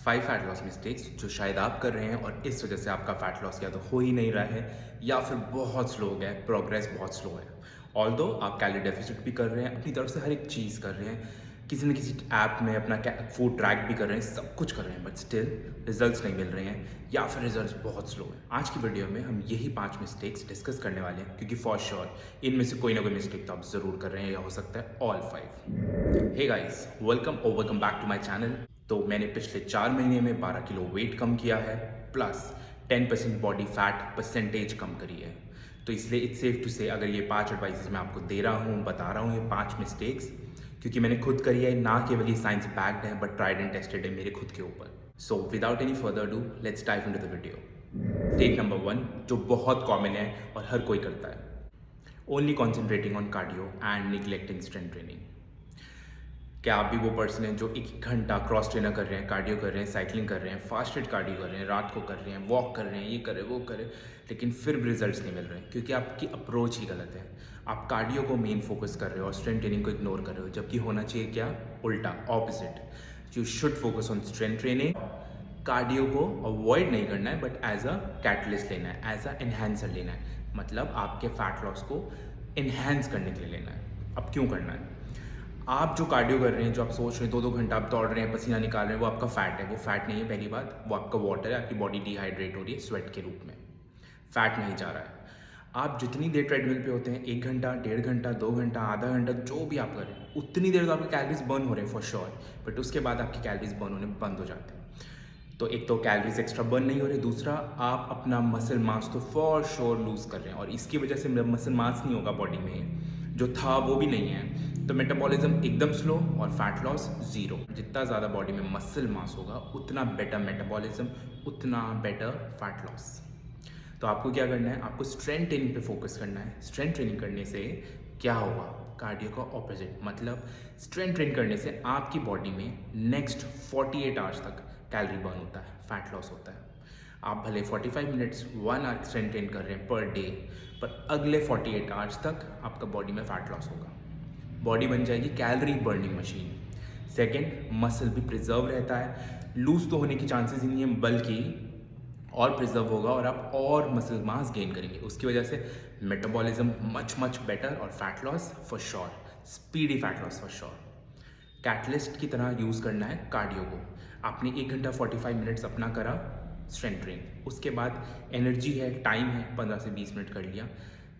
5 fat loss mistakes जो शायद आप कर रहे हैं और इस वजह से आपका फैट लॉस या तो हो ही नहीं रहा है या फिर बहुत स्लो हो गया है, प्रोग्रेस बहुत स्लो है। ऑल्दो आप कैलोरी डेफिसिट भी कर रहे हैं, अपनी तरफ से हर एक चीज़ कर रहे हैं, किसी न किसी ऐप में अपना फूड ट्रैक भी कर रहे हैं, सब कुछ कर रहे हैं, बट स्टिल रिजल्ट्स नहीं मिल रहे हैं या फिर रिजल्ट्स बहुत स्लो हैं। आज की वीडियो में हम यही 5 मिस्टेक्स डिस्कस करने वाले हैं, क्योंकि फॉर श्योर इनमें से कोई ना कोई मिस्टेक तो आप ज़रूर कर रहे हैं या हो सकता है all 5। Hey guys, welcome back to my channel. तो मैंने पिछले 4 महीने में 12 किलो वेट कम किया है, प्लस 10% बॉडी फैट परसेंटेज कम करी है। तो इसलिए इट्स सेफ टू से अगर ये 5 एडवाइसेस मैं आपको दे रहा हूँ, बता रहा हूँ, ये 5 मिस्टेक्स क्योंकि मैंने खुद करी है, ना केवल ये साइंस बैक्ड है बट ट्राइड एंड टेस्टेड है मेरे खुद के ऊपर। So without any further do let's dive into the video. Mistake number 1 जो बहुत कॉमन है और हर कोई करता है, only concentrating on cardio and neglecting strength training. क्या आप भी वो पर्सन हैं जो 1 घंटा क्रॉस ट्रेनर कर रहे हैं, कार्डियो कर रहे हैं, साइकिलिंग कर रहे हैं, फास्टेड कार्डियो कर रहे हैं, रात को कर रहे हैं, वॉक कर रहे हैं, ये कर रहे हैं, वो कर रहे हैं, लेकिन फिर भी रिजल्ट्स नहीं मिल रहे हैं क्योंकि आपकी अप्रोच ही गलत है। आप कार्डियो को मेन फोकस कर रहे हो और स्ट्रेंथ ट्रेनिंग को इग्नोर कर रहे हो, जबकि होना चाहिए क्या, उल्टा, opposite. You should focus on strength training. Cardio को अवॉइड नहीं करना है बट एज अ कैटलिस्ट लेना है, एज अ एनहेंसर लेना है, मतलब आपके फैट लॉस को इन्हेंस करने के लिए लेना है। अब क्यों करना है? आप जो कार्डियो कर रहे हैं, जो आप सोच रहे हैं 2-2 घंटा आप दौड़ रहे हैं, पसीना निकाल रहे हैं, वो आपका फैट है। वो फैट नहीं है, पहली बात, वो आपका वाटर है। आपकी बॉडी डिहाइड्रेट हो रही है स्वेट के रूप में, फैट नहीं जा रहा है। आप जितनी देर ट्रेडमिल पे होते हैं, 1 घंटा, 1.5 घंटा, 2 घंटा, आधा घंटा, जो भी आप कर रहे हैं, उतनी देर तो आपके कैलोरीज बर्न हो रहे हैं फॉर श्योर, बट उसके बाद आपकी कैलोरीज बर्न होने बंद हो जाते हैं। तो एक तो कैलोरीज एक्स्ट्रा बर्न नहीं हो रही, दूसरा आप अपना मसल मास तो फॉर श्योर लूज कर रहे हैं और इसकी वजह से मसल मास नहीं होगा बॉडी में, जो था वो भी नहीं है। तो मेटाबॉलिज्म एकदम स्लो और फैट लॉस ज़ीरो। जितना ज़्यादा बॉडी में मसल मास होगा उतना बेटर मेटाबॉलिज्म, उतना बेटर फैट लॉस। तो आपको क्या करना है, आपको स्ट्रेंथ ट्रेनिंग पे फोकस करना है। स्ट्रेंथ ट्रेनिंग करने से क्या होगा, कार्डियो का ऑपोजिट, मतलब स्ट्रेंथ ट्रेन करने से आपकी बॉडी में नेक्स्ट 48 आवर्स तक कैलोरी बर्न होता है, फैट लॉस होता है। आप भले 45 मिनट्स 1 आवर स्ट्रेंथ ट्रेन कर रहे हैं पर डे, पर अगले 48 आवर्स तक आपका बॉडी में फैट लॉस होगा। बॉडी बन जाएगी calorie burning machine. Second, muscle भी प्रिजर्व रहता है, लूज तो होने की चांसेस ही नहीं है, बल्कि और प्रिजर्व होगा और आप और मसल मास गेन करेंगे। उसकी वजह से मेटाबॉलिज्म मच बेटर और fat loss for sure, speedy fat loss for sure. Catalyst की तरह यूज़ करना है कार्डियो को। आपने 1 घंटा 45 मिनट्स अपना करा स्ट्रेंथ ट्रेन, उसके बाद एनर्जी है, टाइम है, 15 से 20 मिनट कर लिया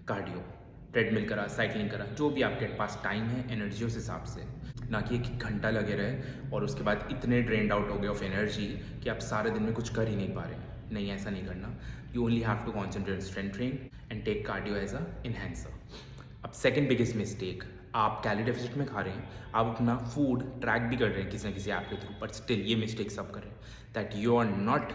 कार्डियो, ट्रेडमिल करा, साइकिलिंग करा, जो भी आपके पास टाइम है एनर्जी उस हिसाब से, ना कि 1 घंटा लगे रहे और उसके बाद इतने ड्रेन्ड आउट हो गए ऑफ एनर्जी कि आप सारे दिन में कुछ कर ही नहीं पा रहे हैं। नहीं, ऐसा नहीं करना। You only have to concentrate strength train and take cardio as a enhancer. अब सेकेंड बिगेस्ट मिस्टेक, आप कैलोरी डेफिसिट में खा रहे हैं, आप अपना फूड ट्रैक भी कर रहे हैं किसी न किसी ऐप के थ्रू, बट स्टिल ये मिस्टेक सब कर रहे हैं, that you are not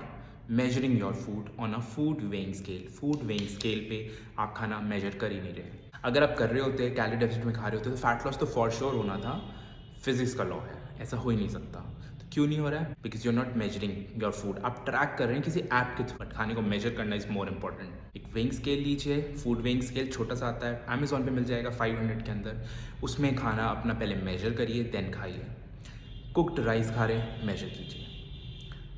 measuring your food on a food weighing scale. Food weighing scale पे आप खाना मेजर कर ही नहीं रहे। अगर आप कर रहे होते, कैलोरी डेफिसिट में खा रहे होते, तो फैट लॉस तो फॉर श्योर होना था, फिजिक्स का लॉ है, ऐसा हो ही नहीं सकता। तो क्यों नहीं हो रहा है? Because you are not measuring your food. आप ट्रैक कर रहे हैं किसी ऐप के थ्रू, बट खाने को मेजर करना इज मोर इंपॉर्टेंट। एक वेइंग स्केल लीजिए, फूड वेइंग स्केल छोटा सा आता है, अमेजोन पे मिल जाएगा 500 के अंदर। उसमें खाना अपना पहले मेजर करिए, देन खाइए। कुक्ड राइस खा रहे हैं, मेजर कीजिए।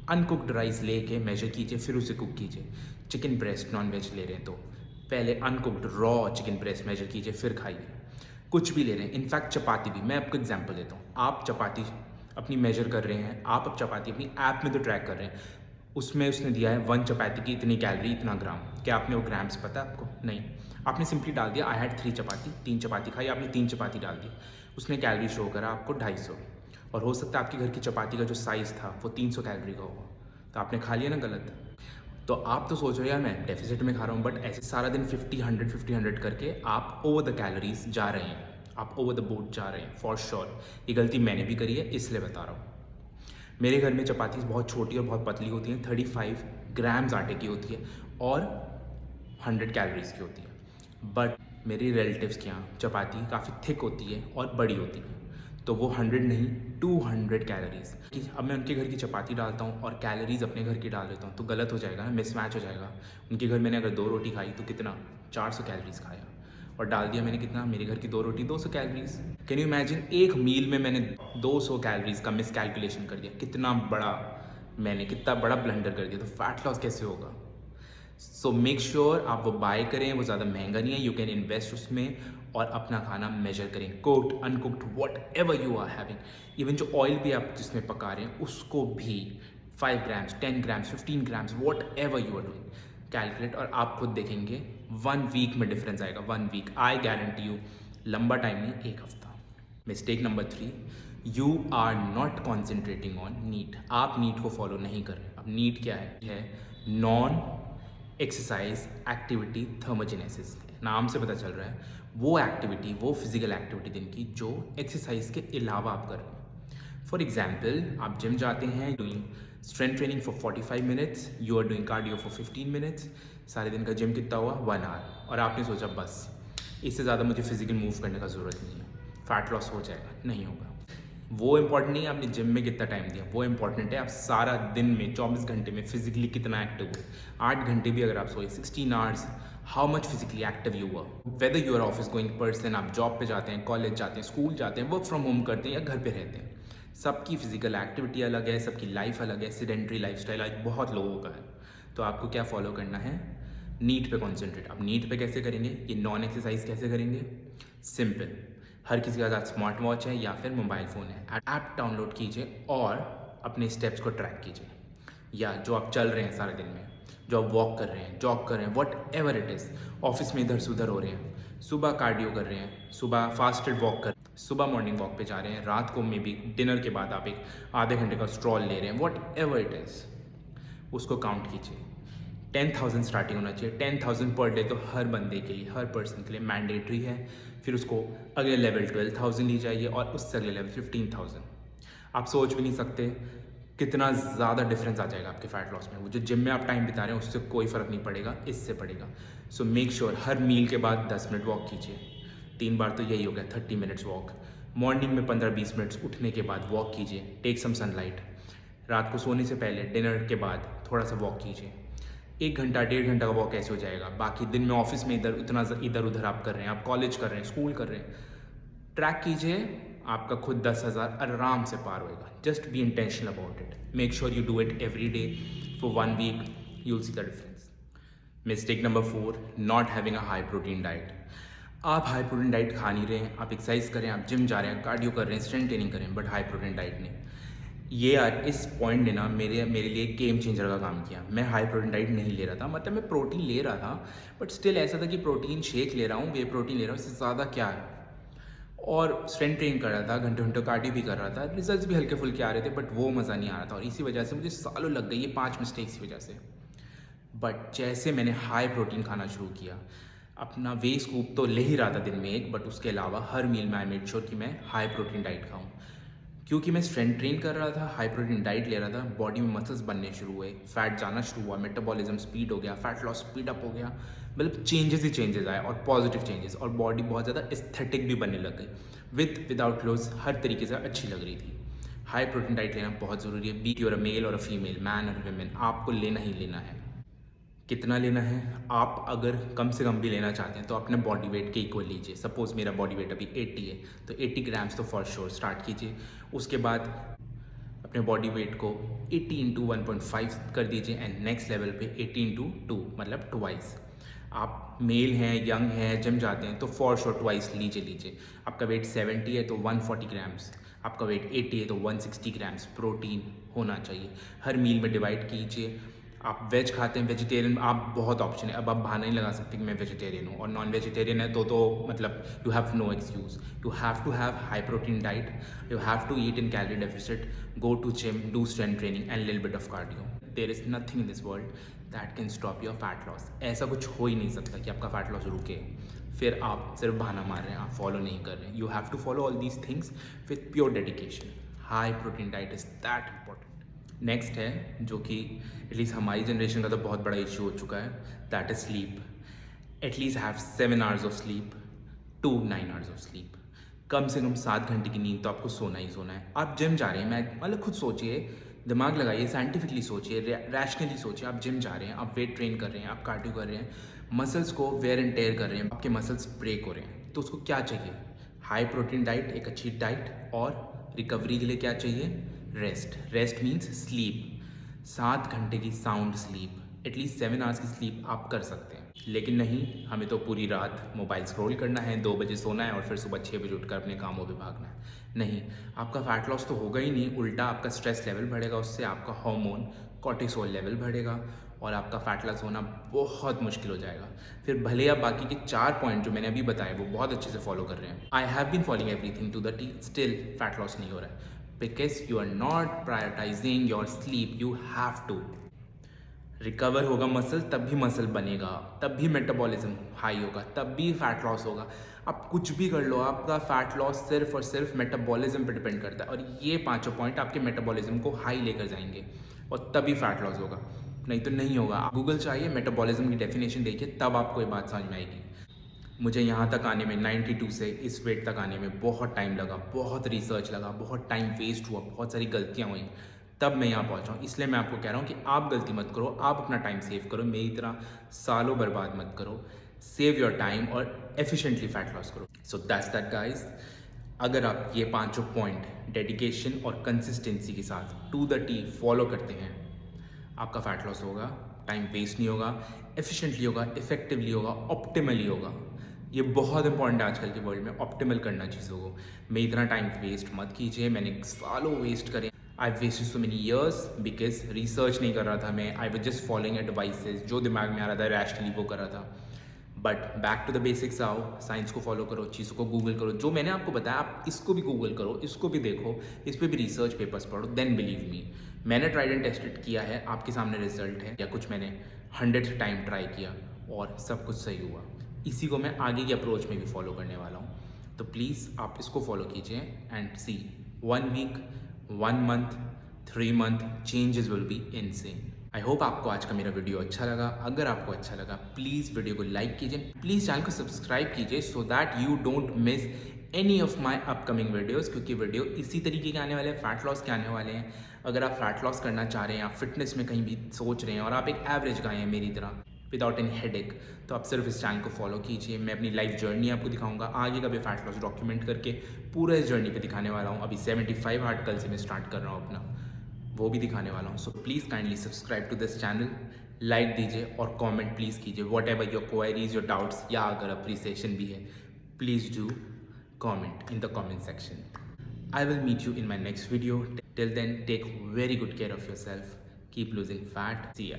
अनकुक्ड राइस लेके मेजर कीजिए, फिर उसे कुक कीजिए। चिकन ब्रेस्ट नॉन वेज ले रहे हैं तो पहले uncooked raw chicken breast measure कीजिए, फिर खाइए। कुछ भी ले रहे हैं, इनफैक्ट चपाती भी, मैं आपको एग्जांपल देता हूँ। आप चपाती अपनी मेजर कर रहे हैं, आप अब चपाती अपनी ऐप में तो ट्रैक कर रहे हैं, उसमें उसने दिया है 1 चपाती की इतनी कैलोरी, इतना ग्राम। क्या आपने वो ग्राम्स पता है आपको? नहीं, आपने सिंपली डाल दिया आई हैड 3 चपाती, 3 चपाती खाई, आपने 3 चपाती डाल दी, उसने कैलोरी शो करा आपको 250, और हो सकता है आपके घर की चपाती का जो साइज़ था वो 300 कैलोरी का होगा, तो आपने खा लिया ना गलत। तो आप तो सोच रहे हो यार मैं डेफिसिट में खा रहा हूँ, बट ऐसे सारा दिन 50-100 करके आप ओवर द कैलोरीज जा रहे हैं, आप ओवर द बोर्ड जा रहे हैं फॉर श्योर। ये गलती मैंने भी करी है, इसलिए बता रहा हूँ। मेरे घर में चपाती बहुत छोटी और बहुत पतली होती हैं, 35 ग्राम्स आटे की होती है और 100 कैलोरीज की होती है। बट मेरी रिलेटिव्स के यहाँ चपाती काफ़ी थिक होती है और बड़ी होती है, तो वो 100 नहीं 200 कैलोरीज की। अब मैं उनके घर की चपाती डालता हूँ और कैलोरीज अपने घर की डाल देता हूँ, तो गलत हो जाएगा ना, मिसमैच हो जाएगा। उनके घर मैंने अगर 2 रोटी खाई तो कितना 400 कैलोरीज खाया, और डाल दिया मैंने कितना, मेरे घर की 2 रोटी 200 कैलोरीज। कैन यू इमेजिन, एक मील में मैंने 200 कैलोरीज का मिस कैलकुलेशन कर दिया। कितना बड़ा मैंने कितना बड़ा ब्लंडर कर दिया, तो फैट लॉस कैसे होगा? सो मेक श्योर आप वो बाय करें, वो ज़्यादा महंगा नहीं है, यू कैन इन्वेस्ट उसमें, और अपना खाना मेजर करें, cooked uncooked whatever you are having. Even जो ऑयल भी आप जिसमें पका रहे हैं उसको भी 5 grams 10 grams 15 grams whatever you are doing calculate, और आप खुद देखेंगे 1 वीक में डिफरेंस आएगा। 1 वीक, आई गारंटी यू, लंबा टाइम नहीं, 1 हफ्ता। Mistake number 3, you are not concentrating on NEAT. आप नीट को फॉलो नहीं कर रहे। अब नीट क्या है नॉन एक्सरसाइज एक्टिविटी थर्मोजेनेसिस। नाम से पता चल रहा है वो एक्टिविटी, वो फिजिकल एक्टिविटी दिन की जो एक्सरसाइज के अलावा आप कर रहे हैं। फॉर एग्जाम्पल, आप जिम जाते हैं, doing strength training for 45 minutes, you are doing cardio for 15 minutes, सारे दिन का जिम कितना हुआ 1 आवर, और आपने सोचा बस इससे ज़्यादा मुझे फिजिकल मूव करने का ज़रूरत नहीं है, फैट लॉस हो जाएगा। नहीं होगा। वो इम्पॉर्टेंट नहीं है आपने जिम में कितना टाइम दिया, वो इम्पॉर्टेंट है आप सारा दिन में 24 घंटे में फिजिकली कितना एक्टिव हुए। 8 घंटे भी अगर आप सोए, 16 hours, how much physically active you हुआ। Whether you are office going person, आप जॉब पे जाते हैं, कॉलेज जाते हैं, स्कूल जाते हैं, वर्क फ्रॉम होम करते हैं या घर पे रहते हैं, सबकी फिजिकल एक्टिविटी अलग है, सबकी लाइफ अलग है। सेडेंट्री लाइफस्टाइल आज बहुत लोगों का है। तो आपको क्या फॉलो करना है? नीट पे कॉन्सेंट्रेट। अब नीट पे कैसे करेंगे, ये नॉन एक्सरसाइज कैसे करेंगे? सिंपल, हर किसी के साथ स्मार्ट वॉच है या फिर मोबाइल फ़ोन है, ऐप डाउनलोड कीजिए और अपने स्टेप्स को ट्रैक कीजिए, या जो आप चल रहे हैं सारे दिन में, जो आप वॉक कर रहे हैं, जॉग कर रहे हैं, what ever it is, office में इधर से उधर हो रहे हैं, सुबह कार्डियो कर रहे हैं, सुबह फास्टेड वॉक कर, सुबह मॉर्निंग वॉक पे जा रहे हैं, रात को मे बी डिनर के बाद आप एक आधे घंटे का स्ट्रॉल ले रहे हैं, वट एवर इट इज़, उसको काउंट कीजिए। 10,000 स्टार्टिंग होना चाहिए। 10,000 पर डे तो हर बंदे के लिए, हर पर्सन के लिए मैंडेटरी है। फिर उसको अगले लेवल 12,000 ली जाइए और उससे अगले लेवल 15,000। आप सोच भी नहीं सकते कितना ज़्यादा डिफरेंस आ जाएगा आपके फैट लॉस में। वो जो जिम में आप टाइम बिता रहे हैं उससे कोई फ़र्क नहीं पड़ेगा, इससे पड़ेगा। सो मेक श्योर हर मील के बाद 10 मिनट वॉक कीजिए। 3 बार तो यही हो गया, 30 मिनट्स वॉक। मॉर्निंग में 15-20 मिनट्स उठने के बाद वॉक कीजिए, टेक सम सनलाइट। रात को सोने से पहले डिनर के बाद थोड़ा सा वॉक कीजिए। 1 घंटा 1.5 घंटा का वॉक कैसे हो जाएगा? बाकी दिन में ऑफिस में इधर उधर आप कर रहे हैं, आप कॉलेज कर रहे हैं, स्कूल कर रहे हैं, ट्रैक कीजिए, आपका खुद 10,000 आराम से पार होएगा। Just be intentional about it, make sure you do it every day for 1 week, you will see the difference. Mistake number 4, not having a high protein diet. आप हाई प्रोटीन डाइट खा नहीं रहे हैं, आप एक्सरसाइज कर रहे हैं, आप जिम जा रहे हैं, कार्डियो कर रहे हैं, स्ट्रेंथ ट्रेनिंग कर रहे हैं, बट हाई प्रोटीन डाइट नहीं। ये यार इस पॉइंट ने ना मेरे लिए गेम चेंजर का काम किया। मैं हाई प्रोटीन डाइट नहीं ले रहा था, मतलब मैं प्रोटीन ले रहा था, बट स्टिल ऐसा था कि प्रोटीन शेक ले रहा हूँ, वे प्रोटीन ले रहा हूँ, इससे ज़्यादा क्या है। और स्ट्रेंथ ट्रेन कर रहा था, घंटे घंटे कार्डियो भी कर रहा था, रिजल्ट्स भी हल्के फुल्के आ रहे थे, बट वो मज़ा नहीं आ रहा था। और इसी वजह से मुझे सालों लग गई, ये 5 मिस्टेक्स की वजह से। बट जैसे मैंने हाई प्रोटीन खाना शुरू किया, अपना वे स्कूप तो ले ही रहा था दिन में 1, बट उसके अलावा हर मील में आई मेड श्योर कि मैं हाई प्रोटीन डाइट खाऊँ। क्योंकि मैं स्ट्रेंथ ट्रेन कर रहा था, हाई प्रोटीन डाइट ले रहा था, बॉडी में मसल्स बनने शुरू हुए, फैट जाना शुरू हुआ, मेटाबॉलिज्म स्पीड हो गया, फैट लॉस स्पीड अप हो गया, मतलब चेंजेस ही चेंजेस आए, और पॉजिटिव चेंजेस, और बॉडी बहुत ज़्यादा एस्थेटिक भी बनने लग गई, विदाउट क्लोथ्स, हर तरीके से अच्छी लग रही थी। हाई प्रोटीन डाइट लेना बहुत ज़रूरी है, बी यूर अ मेल और अ फीमेल, मैन और वेमेन, आपको लेना ही लेना है। कितना लेना है? आप अगर कम से कम भी लेना चाहते हैं तो अपने बॉडी वेट के इक्वल लीजिए। सपोज़ मेरा बॉडी वेट अभी 80 है, तो 80 ग्राम्स तो फॉर श्योर स्टार्ट कीजिए। उसके बाद अपने बॉडी वेट को 80 इंटू 1.5 कर दीजिए, एंड नेक्स्ट लेवल पे 80 इंटू 2, मतलब ट्वाइस। आप मेल हैं, यंग हैं, जिम जाते हैं, तो फॉर श्योर ट्वाइस लीजिए। आपका वेट 70 है तो 140 ग्राम्स, आपका वेट 80 है तो 160 ग्राम्स प्रोटीन होना चाहिए। हर मील में डिवाइड कीजिए। आप वेज खाते हैं, वेजिटेरियन, आप बहुत ऑप्शन है। अब आप बहाना नहीं लगा सकते कि मैं वेजिटेरियन हूँ, और नॉन वेजिटेरियन है तो मतलब you have no excuse. You have to have high protein diet, you have to eat in calorie deficit, go to gym, do strength training and little bit of cardio. There is nothing in this world that can stop your fat loss. ऐसा कुछ हो ही नहीं सकता कि आपका fat loss रुके, फिर आप सिर्फ बहाना मार रहे हैं, आप फॉलो नहीं कर रहे हैं। You have to follow all these things with pure dedication. High protein diet is that important. Next है, जो कि एटलीस्ट हमारी जनरेशन का तो बहुत बड़ा इशू हो चुका है, that is sleep. At least have 7 hours of sleep to 9 hours of sleep. कम से कम 7 घंटे की नींद तो आपको सोना ही सोना है। आप जिम जा रहे हैं, मैं मतलब खुद सोचिए, दिमाग लगाइए, साइंटिफिकली सोचिए, रैशनली सोचिए। आप जिम जा रहे हैं, आप वेट ट्रेन कर रहे हैं, आप कार्डियो कर रहे हैं, मसल्स को वेयर एंड टेयर कर रहे हैं, आपके मसल्स ब्रेक हो रहे हैं, तो उसको क्या चाहिए? हाई प्रोटीन डाइट, एक अच्छी डाइट, और रिकवरी के लिए क्या चाहिए? रेस्ट। Rest means sleep. 7 घंटे की साउंड स्लीप, एटलीस्ट 7 आवर्स की स्लीप आप कर सकते हैं। लेकिन नहीं, हमें तो पूरी रात मोबाइल स्क्रॉल करना है, 2 बजे सोना है और फिर सुबह 6 बजे उठकर अपने कामों पे भागना है। नहीं, आपका फैट लॉस तो होगा ही नहीं, उल्टा आपका स्ट्रेस लेवल बढ़ेगा, उससे आपका हार्मोन कॉर्टिसोल लेवल बढ़ेगा और आपका फैट लॉस होना बहुत मुश्किल हो जाएगा। फिर भले आप बाकी के 4 पॉइंट जो मैंने अभी बताए वो बहुत अच्छे से फॉलो कर रहे हैं, I have been following everything to the T, still fat loss नहीं हो रहा है, because you are not prioritising your sleep. You have to recover होगा मसल, तब भी मसल बनेगा, तब भी मेटाबॉलिज्म हाई होगा, तब भी फैट लॉस होगा। आप कुछ भी कर लो, आपका फैट लॉस सिर्फ और सिर्फ मेटाबॉलिज्म पे डिपेंड करता है और ये पांचों पॉइंट आपके मेटाबॉलिज्म को हाई लेकर जाएंगे और तभी फैट लॉस होगा, नहीं तो नहीं होगा। आप गूगल चाहिए, मेटाबॉलिज्म की डेफिनेशन देखिए, तब आपको ये बात समझ में आएगी। मुझे यहाँ तक आने में 92 से इस वेट तक आने में बहुत टाइम लगा, बहुत रिसर्च लगा, बहुत टाइम वेस्ट हुआ, बहुत सारी गलतियाँ हुई, तब मैं यहाँ पहुँचा हूँ। इसलिए मैं आपको कह रहा हूँ कि आप गलती मत करो, आप अपना टाइम सेव करो, मेरी तरह सालों बर्बाद मत करो। सेव योर टाइम और एफिशिएंटली फैट लॉस करो। So that's that guys. अगर आप ये पांचों पॉइंट डेडिकेशन और कंसिस्टेंसी के साथ टू द टी फॉलो करते हैं, आपका फैट लॉस होगा, टाइम वेस्ट नहीं होगा, एफिशिएंटली होगा, इफेक्टिवली होगा, ऑप्टिमली होगा। ये बहुत इंपॉर्टेंट है आजकल के वर्ल्ड में, ऑप्टिमल करना चीज़ों को। मेरी इतना टाइम वेस्ट मत कीजिए, मैंने सालों वेस्ट करे। I wasted so many years because research नहीं कर रहा था मैं, I was just following advices, जो दिमाग में आ रहा था रैशनली वो कर रहा था। But back to the basics आओ, साइंस को फॉलो करो, चीज़ों को गूगल करो, जो मैंने आपको बताया आप इसको भी गूगल करो, इसको भी देखो, इस पर भी रिसर्च पेपर्स पढ़ो, देन बिलीव मी। मैंने ट्राइड एंड टेस्टेड किया है, आपके सामने रिजल्ट है, या कुछ मैंने 100 टाइम ट्राई किया और सब कुछ सही हुआ। इसी को मैं आगे की अप्रोच में भी फॉलो करने वाला हूँ। तो प्लीज़ आप इसको फॉलो कीजिए and see 1 week, 1 month, 3 month, changes will be insane. I hope आपको आज का मेरा वीडियो अच्छा लगा। अगर आपको अच्छा लगा प्लीज़ वीडियो को लाइक कीजिए, प्लीज़ चैनल को सब्सक्राइब कीजिए so that you don't miss any of my upcoming videos, क्योंकि वीडियो इसी तरीके के आने वाले हैं, फैट लॉस के आने वाले हैं। अगर आप फैट लॉस करना चाह रहे हैं, आप फिटनेस में कहीं भी सोच रहे हैं और आप एक एवरेज गाय हैं मेरी तरह विदाउट एनी हेडेक, तो आप सिर्फ इस चैनल को फॉलो कीजिए। मैं अपनी लाइफ जर्नी आपको दिखाऊंगा, आगे का भी फैट लॉस डॉक्यूमेंट करके पूरा इस जर्नी पे दिखाने वाला हूँ। अभी 75 आर्टिकल से मैं स्टार्ट कर रहा हूँ अपना, वो भी दिखाने वाला हूँ। So please kindly subscribe to this channel, like दीजिए और कमेंट प्लीज़ कीजिए, whatever your queries, your doubts, या अगर अप्रिसिएशन भी है, please do comment in the comment section. I will meet you in my next video. Till then take very good care of yourself, keep losing fat, see या।